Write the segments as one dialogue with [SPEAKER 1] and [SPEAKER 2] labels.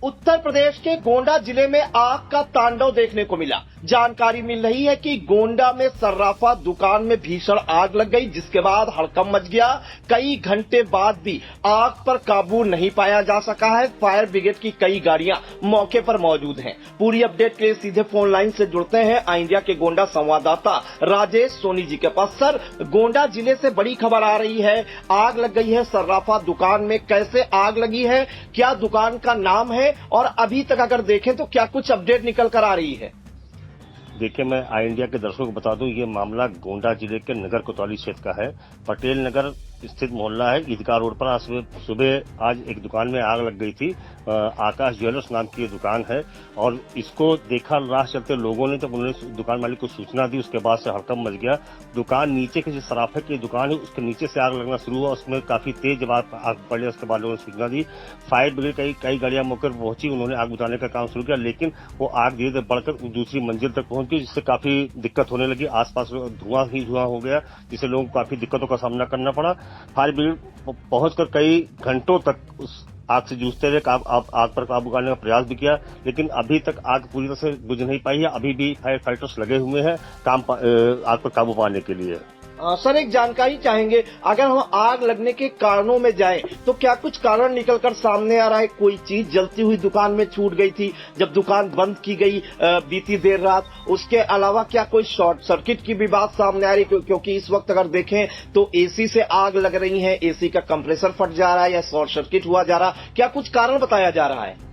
[SPEAKER 1] उत्तर प्रदेश के गोंडा जिले में आग का तांडव देखने को मिला। जानकारी मिल रही है कि गोंडा में सर्राफा दुकान में भीषण आग लग गई, जिसके बाद हड़कंप मच गया। कई घंटे बाद भी आग पर काबू नहीं पाया जा सका है। फायर ब्रिगेड की कई गाड़ियां मौके पर मौजूद हैं। पूरी अपडेट के लिए सीधे फोन लाइन से जुड़ते हैं आई इंडिया के गोंडा संवाददाता राजेश सोनी जी के पास। सर, गोंडा जिले से बड़ी खबर आ रही है, आग लग गई है सर्राफा दुकान में। कैसे आग लगी है, क्या दुकान का नाम है, और अभी तक अगर देखें तो क्या कुछ अपडेट निकल कर आ रही है?
[SPEAKER 2] देखिए, मैं आई इंडिया के दर्शकों को बता दूं, ये मामला गोंडा जिले के नगर कोतवाली क्षेत्र का है। पटेल नगर स्थित मोहल्ला है, ईदगाह रोड पर। आज सुबह एक दुकान में आग लग गई थी। आकाश ज्वेलर्स नाम की ये दुकान है, और इसको देखा राह चलते लोगों ने, जब उन्होंने दुकान मालिक को सूचना दी, उसके बाद से हड़कंप मच गया। दुकान नीचे की जो सराफे की दुकान है, उसके नीचे से आग लगना शुरू हुआ। उसमें काफी तेज जब आग पड़ी, उसके बाद लोगों ने सूचना दी। फायर ब्रिगेड कई गाड़ियां मौके पर पहुंची, उन्होंने आग बुझाने का काम शुरू किया, लेकिन वो आग धीरे धीरे बढ़कर दूसरी मंजिल तक पहुंच गई, जिससे काफी दिक्कत होने लगी। आसपास धुआं ही धुआं हो गया, जिससे लोगों को काफी दिक्कतों का सामना करना पड़ा। फायर ब्रिगेड पहुंचकर कई घंटों तक उस आग से जूझते रहे, आग पर काबू पाने का प्रयास भी किया, लेकिन अभी तक आग पूरी तरह से बुझ नहीं पाई है। अभी भी फायर फाइटर्स लगे हुए हैं आग पर काबू पाने के लिए।
[SPEAKER 1] सर, एक जानकारी चाहेंगे, अगर हम आग लगने के कारणों में जाएं तो क्या कुछ कारण निकलकर सामने आ रहा है? कोई चीज जलती हुई दुकान में छूट गई थी जब दुकान बंद की गई बीती देर रात? उसके अलावा क्या कोई शॉर्ट सर्किट की भी बात सामने आ रही है? क्योंकि इस वक्त अगर देखें तो एसी से आग लग रही है, एसी का कंप्रेसर फट जा रहा है या शॉर्ट सर्किट हुआ जा रहा, क्या कुछ कारण बताया जा रहा है?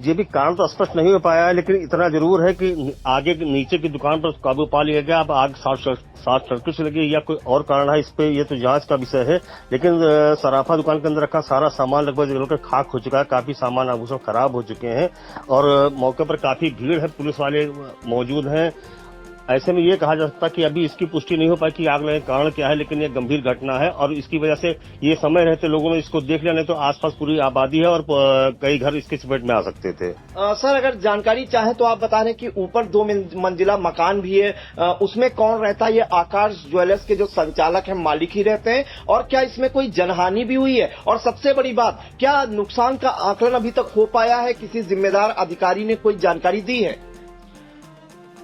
[SPEAKER 2] ये भी कारण तो स्पष्ट नहीं हो पाया है, लेकिन इतना जरूर है कि आगे नीचे की दुकान पर काबू पा लिया गया। अब आग शॉर्ट सर्किट से लगी या कोई और कारण है, इस पे ये तो जांच का विषय है। लेकिन सराफा दुकान के अंदर रखा सारा सामान लगभग जलकर खाक हो चुका है। काफी सामान आभूषण खराब हो चुके हैं, और मौके पर काफी भीड़ है, पुलिस वाले मौजूद हैं। ऐसे में ये कहा जा सकता है कि अभी इसकी पुष्टि नहीं हो पाई कि आग लगने का कारण क्या है, लेकिन ये गंभीर घटना है, और इसकी वजह से ये समय रहते लोगों ने इसको देख लिया, नहीं तो आसपास पूरी आबादी है और कई घर इसके चपेट में आ सकते थे।
[SPEAKER 1] सर, अगर जानकारी चाहे तो आप बता रहे हैं कि ऊपर 2 मंजिला मकान भी है, उसमें कौन रहता है? ये आकाश ज्वेलर्स के जो संचालक हैं, मालिक ही रहते हैं, और क्या इसमें कोई जनहानि भी हुई है? और सबसे बड़ी बात, क्या नुकसान का आकलन अभी तक हो पाया है? किसी जिम्मेदार अधिकारी ने कोई जानकारी दी है?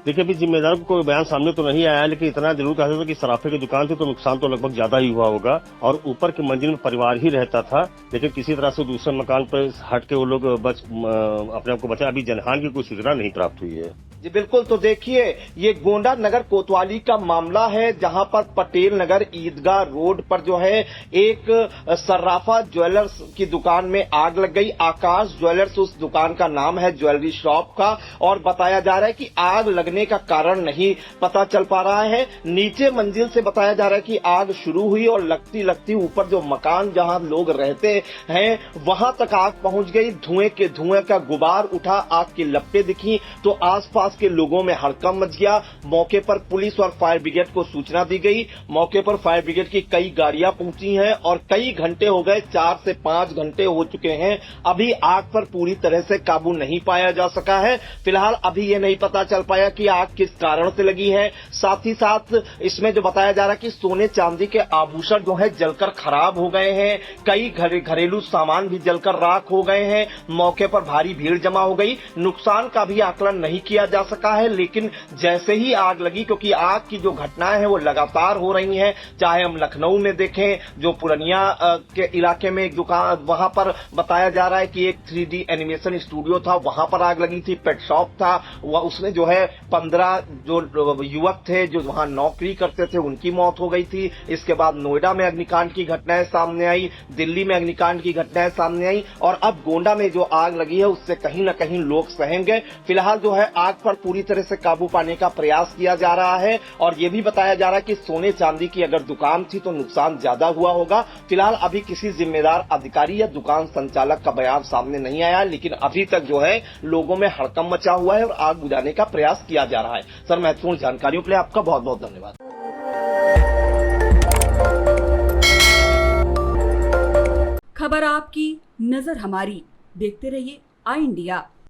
[SPEAKER 2] देखिए, अभी जिम्मेदार को कोई बयान सामने तो नहीं आया, लेकिन इतना जरूर कहा सकता कि सराफे की दुकान थी तो नुकसान तो लगभग ज्यादा ही हुआ होगा, और ऊपर की मंजिल में परिवार ही रहता था, लेकिन किसी तरह से दूसरे मकान पर हट के वो लोग अपने आप को बचा। अभी जनहानि की कोई सूचना नहीं प्राप्त हुई है।
[SPEAKER 1] जी बिल्कुल, तो देखिए, ये गोंडा नगर कोतवाली का मामला है, जहां पर पटेल नगर ईदगाह रोड पर जो है एक सर्राफा ज्वेलर्स की दुकान में आग लग गई। आकाश ज्वेलर्स उस दुकान का नाम है, ज्वेलरी शॉप का, और बताया जा रहा है कि आग लगने का कारण नहीं पता चल पा रहा है। नीचे मंजिल से बताया जा रहा है कि आग शुरू हुई, और लगती लगती ऊपर जो मकान जहां लोग रहते हैं वहां तक आग पहुंच गई। धुएं का गुबार उठा, आग की लपटें दिखी, तो आसपास के लोगों में हड़कंप मच गया। मौके पर पुलिस और फायर ब्रिगेड को सूचना दी गई। मौके पर फायर ब्रिगेड की कई गाड़ियां पहुंची हैं, और कई घंटे हो गए, 4 से 5 घंटे हो चुके हैं, अभी आग पर पूरी तरह से काबू नहीं पाया जा सका है। फिलहाल अभी ये नहीं पता चल पाया कि आग किस कारण से लगी है। साथ ही साथ इसमें जो बताया जा रहा है कि सोने चांदी के आभूषण जो है जलकर खराब हो गए हैं, कई घरेलू सामान भी जलकर राख हो गए हैं। मौके पर भारी भीड़ जमा हो गई। नुकसान का भी आकलन नहीं किया जा सका है, लेकिन जैसे ही आग लगी, क्योंकि आग की जो घटनाएं हैं वो लगातार हो रही हैं, चाहे हम लखनऊ में देखें, जो पुरनिया के इलाके में एक दुकान, वहां पर बताया जा रहा है कि एक 3D एनिमेशन स्टूडियो था, वहां पर आग लगी थी। पेट शॉप था, उसमें जो है 15 जो युवक थे जो वहां नौकरी करते थे, उनकी मौत हो गई थी। इसके बाद नोएडा में अग्निकांड की घटनाएं सामने आई, दिल्ली में अग्निकांड की घटनाएं सामने आई, और अब गोंडा में जो आग लगी है उससे कहीं न कहीं लोग सहेंगे। फिलहाल जो है आग पर पूरी तरह से काबू पाने का प्रयास किया जा रहा है, और यह भी बताया जा रहा है कि सोने चांदी की अगर दुकान थी तो नुकसान ज्यादा हुआ होगा। फिलहाल अभी किसी जिम्मेदार अधिकारी या दुकान संचालक का बयान सामने नहीं आया, लेकिन अभी तक जो है लोगों में हड़कंप मचा हुआ है और आग बुझाने का प्रयास किया जा रहा है। सर, महत्वपूर्ण जानकारियों के लिए आपका बहुत बहुत धन्यवाद।
[SPEAKER 3] खबर आपकी, नजर हमारी। देखते रहिए आई इंडिया।